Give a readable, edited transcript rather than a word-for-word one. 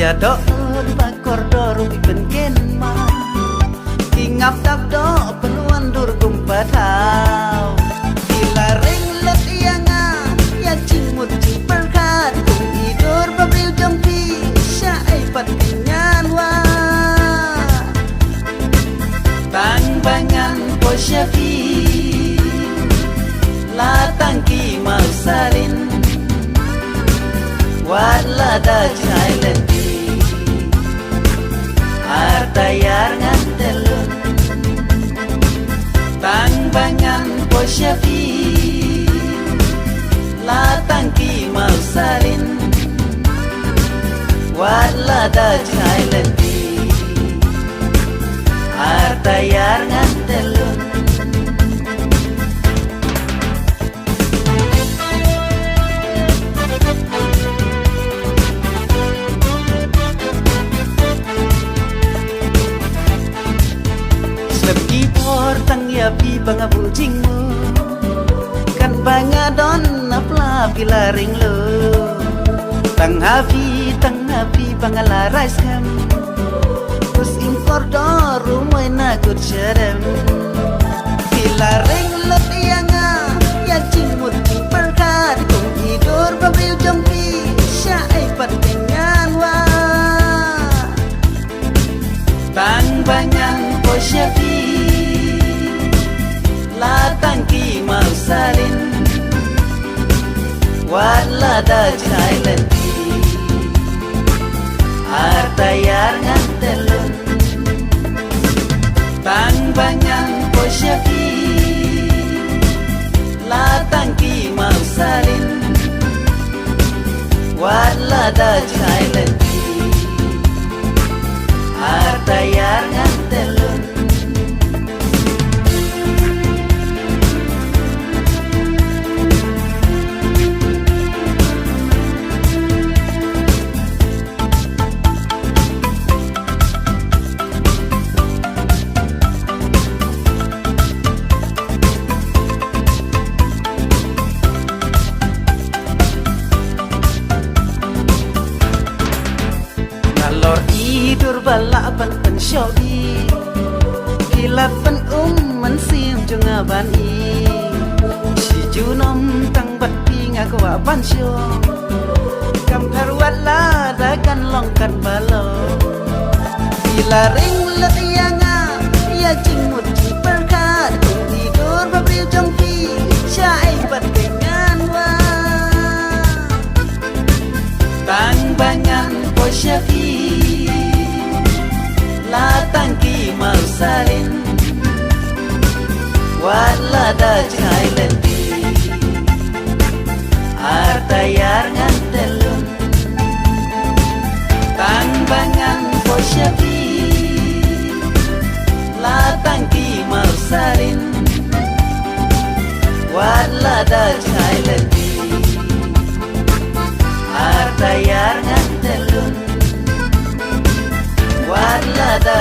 ya doon bakor doru ibenken ma ingap tap do penuan dur kumpatau ilaring let ianga ya cimut ciperkat kung idur pabril jampi syai patingan wa tangbangan posyafi latangki mausalin wala da jailati artayar ngantelun tangbangan posyafi latangki mausalin wala da jailati artayar ngantelun Lebih portang ya pi banga bujingmu kan banga don napla pilaring lo tang hafi banga larais kam kus ingkor doru moy na kur cerem pilaring lo tianga ya cimut ciperkat kung tidur pabril jampi syai patingan wa tang banyak posyafi latangki mausalin wala da jailati artayar ngantelun tang banyak posyafi latangki mausalin wala da jailati artayar ngantelun Lor tidur balapan pensyodi kilat pen man sim junga ban i si junom tang bat pi nga kwa ban syo kam parwala dagan longkan balo ilaring latianga ya cimut ciperkat tidur babril jampi syai patingan wa tang banyak posyafi latangki mausalin wala da jailati artayar ngantelun tangbangan posyafi latangki mausalin wala da jailati artayar ngantelun wala da